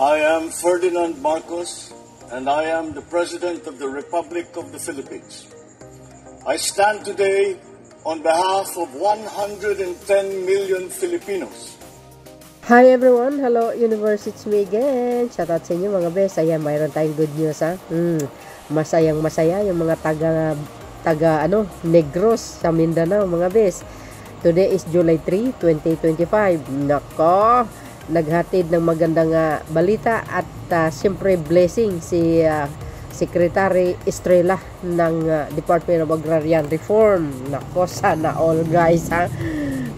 I am Ferdinand Marcos, and I am the President of the Republic of the Philippines. I stand today on behalf of 110 million Filipinos. Hi everyone! Hello Universe, it's me again. Shout out sa inyo mga bes. Ayan, mayroon tayong good news ha. Masayang masaya yung mga taga Negros sa Mindanao mga bes. Today is July 3, 2025. Nako! Naghatid ng magandang balita at siyempre blessing si Secretary Estrella ng Department of Agrarian Reform. Nako, sana all guys ha.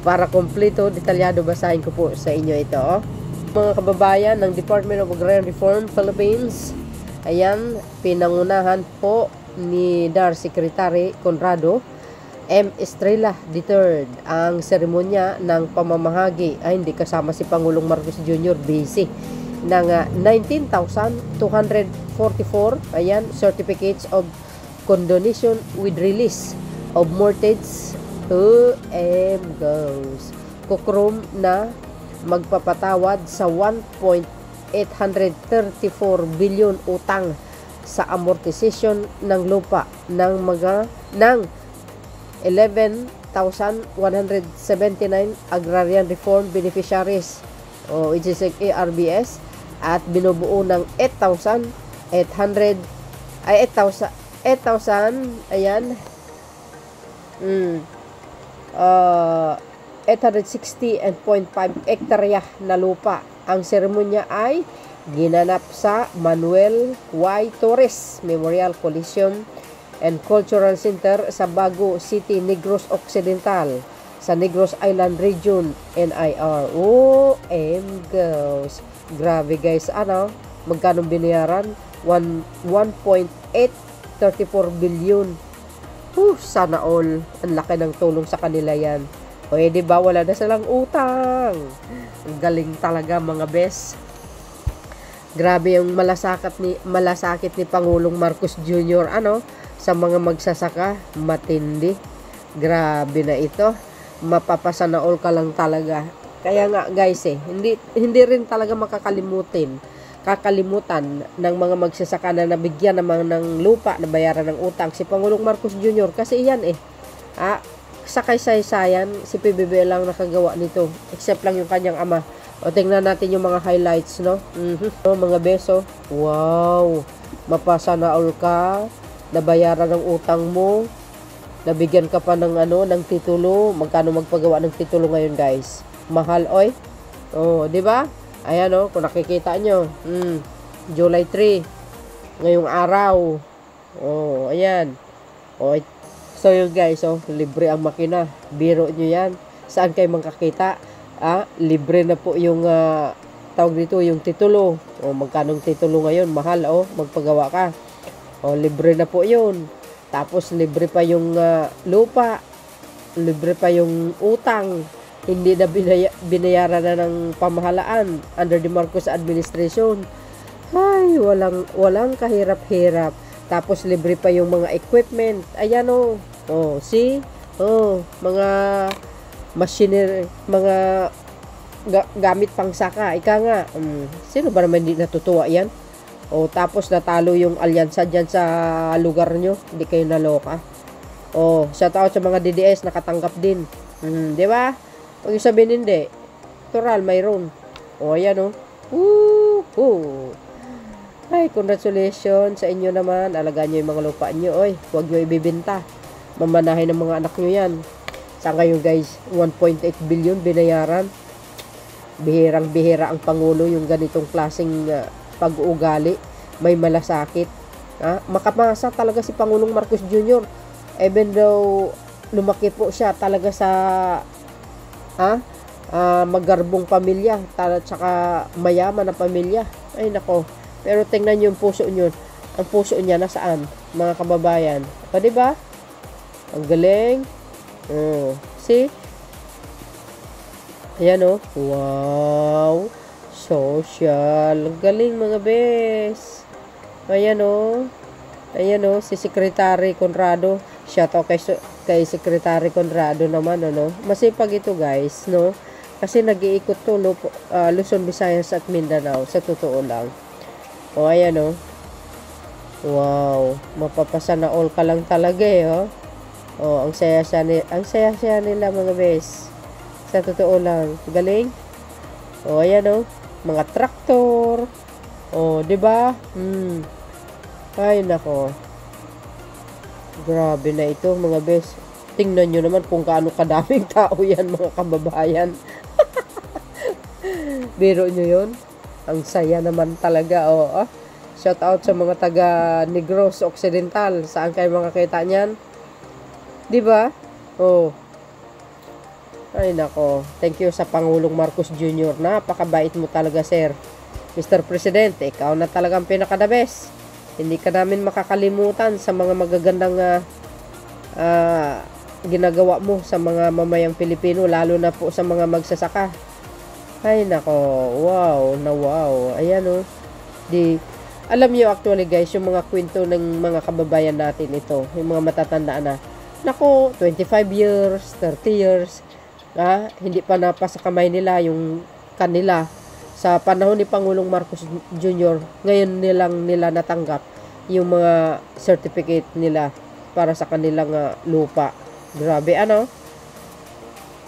Para kompleto, detalyado basahin ko po sa inyo ito. Mga kababayan ng Department of Agrarian Reform Philippines, ayan, pinangunahan po ni DAR Secretary Conrado M. Estrella III ang seremonya ng pamamahagi, hindi kasama si Pangulong Marcos Jr. busy, ng 19,244 ayan, certificates of condonation with release of mortgage to goes kukrum na magpapatawad sa 1.834 billion utang sa amortization ng lupa ng 11,179 agrarian reform beneficiaries which is ARBS at binubuo ng 8,000 ayan 860.5 hektarya na lupa. Ang seremonya ay ginanap sa Manuel Y. Torres Memorial Coliseum and Cultural Center sa Bago City, Negros Occidental sa Negros Island Region, NIR. Goes. Grabe guys, magkano binayaran? 1.834 billion. Sana all. Ang laki ng tulong sa kanila yan. Diba, wala na silang utang. Ang galing talaga mga bes. Grabe yung malasakit ni Pangulong Marcos Jr. Sa mga magsasaka, matindi. Grabe na ito. Mapapasana all ka lang talaga. Kaya nga guys hindi rin talaga kakalimutan ng mga magsasaka na nabigyan naman ng lupa na bayaran ng utang si Pangulong Marcos Jr. Kasi yan sa kaysaysayan si PBB lang nakagawa nito, except lang yung kanyang ama. Tingnan natin yung mga highlights, no? Mga beso, wow, mapasana all ka, nabayaran ng utang mo, nabigyan ka pa ng ng titulo. Magkano magpagawa ng titulo ngayon guys? Mahal di ba? Ayan kung nakikita nyo, July 3 ngayong araw. Ayan. So yun guys, libre ang makina. Biro nyo yan. Saan kayo makakita? Libre na po yung tawag dito, yung titulo. Magkanong titulo ngayon? Mahal, magpagawa ka. Libre na po yun. Tapos libre pa yung lupa. Libre pa yung utang. Hindi na binayaran na ng pamahalaan under the Marcos administration. Ay, walang kahirap-hirap. Tapos libre pa yung mga equipment. Ayan see? Mga machinery, mga gamit pang saka. Ika nga, sino ba naman hindi natutuwa yan? Tapos natalo yung alyansa dyan sa lugar nyo. Hindi kayo naloka. Shout out sa mga DDS, nakatanggap din. Di ba? Pag yung sabihin hindi, tural, mayroon. Ayan Ay, congratulations sa inyo naman. Alagaan nyo yung mga lupa nyo. Huwag nyo ibibinta. Mamanahin ng mga anak nyo yan. Sa ngayon guys, 1.8 billion binayaran. Bihirang-bihira ang Pangulo yung ganitong klaseng pag-uugali. May malasakit. Makamasa talaga si Pangulong Marcos Jr. Even though lumaki po siya talaga sa magarbong pamilya, tsaka mayaman na pamilya. Ay nako. Pero tingnan niyo yung puso niyo. Ang puso niya nasaan, mga kababayan? Di ba? Ang galing. See? Ayan wow. Social. Ang galing mga bes. Ayan si Secretary Conrado. Shout out kay Secretary Conrado naman, masipag ito guys, Kasi nag-iikot to Luzon, Visayas at Mindanao sa totoo lang. O ayan o. Wow, mapapasana all ka lang talaga eh, oh. Oh, ang saya nila mga bes. Sa totoo lang, galing. Oh, ayan oh, mga traktor. Oh, 'di ba? Ay nako. Grabe na ito mga bes. Tingnan nyo naman kung kaano kadaming tao yan mga kababayan. Biro nyo yun? Ang saya naman talaga, oh. Shout out sa mga taga Negros Occidental. Saan kayo makakita niyan? 'Di ba? Oh. Ay nako. Thank you sa Pangulong Marcos Jr. Napakabait mo talaga, sir. Mr. President, ikaw na talagang pinaka-the best. Hindi ka namin makakalimutan sa mga magagandang ginagawa mo sa mga mamayang Pilipino, lalo na po sa mga magsasaka. Ay nako. Wow, na wow. Ayan oh. Alam niyo actually guys, yung mga kwento ng mga kababayan natin ito, yung mga matatanda na, nako, 25 years, 30 years, hindi pa napasa kamay nila yung kanila. Sa panahon ni Pangulong Marcos Jr., ngayon nila natanggap yung mga certificate nila para sa kanilang lupa. Grabe, ano?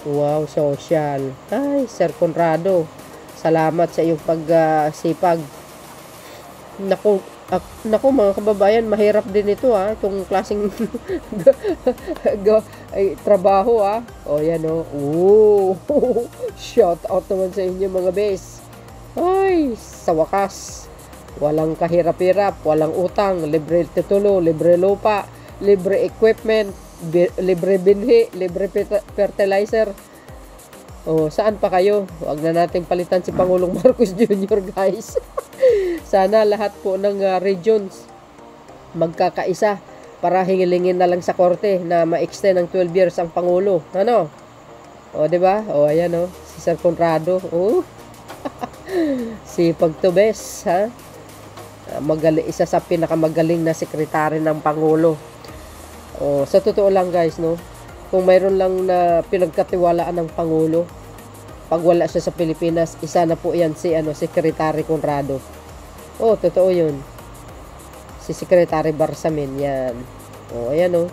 Wow, social. Ay, Sir Conrado, salamat sa iyong pagsipag. Naku, mga kababayan, mahirap din ito itong klaseng trabaho O yan o. Shout out naman sa inyo mga bes. Ay, sa wakas, walang kahirap-hirap, walang utang, libre titulo, libre lupa, libre equipment, libre binhi, libre fertilizer. Saan pa kayo? Huwag na nating palitan si Pangulong Marcos Jr. guys. Sana lahat po ng regions magkakaisa para hingilingin na lang sa korte na ma-extend ng 12 years ang Pangulo. Ano? Di ba? Ayan si Sir Conrado. Sipag to bes, ha? Isa sa pinakamagaling na sekretary ng Pangulo. Sa totoo lang guys, kung mayroon lang na pinagkatiwalaan ng Pangulo, pag wala siya sa Pilipinas, isa na po yan si Secretary Conrado. Totoo yun. Si Secretary Barsamin, yan. Ayan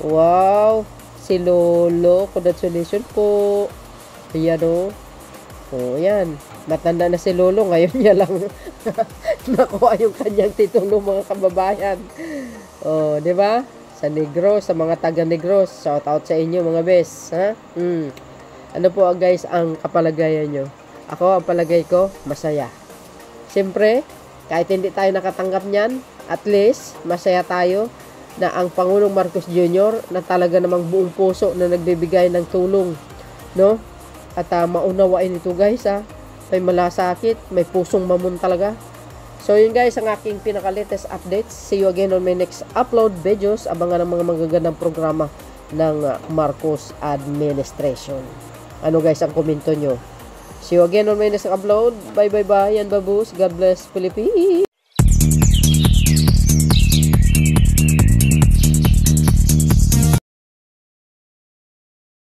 Wow, si Lolo, congratulations po. Ayan yan. Matanda na si Lolo, ngayon niya lang nakuha yung kanyang titulo mga kababayan. Di ba? Sa Negros, sa mga taga Negros, shout out sa inyo mga bes, ha? Ano po guys ang kapalagayan nyo? Ako, ang palagay ko, masaya. Siyempre, kahit hindi tayo nakatanggap niyan, at least, masaya tayo na ang Pangulong Marcos Jr. na talaga namang buong puso na nagbibigay ng tulong, no? At maunawain ito guys, may malasakit, may pusong mamon talaga. So yun guys, ang aking pinaka-latest updates. See you again on my next upload videos. Abangan ang mga magagandang programa ng Marcos Administration. Ano guys ang komento nyo? See you again on my next upload. Bye bye bye and babus. God bless Philippines.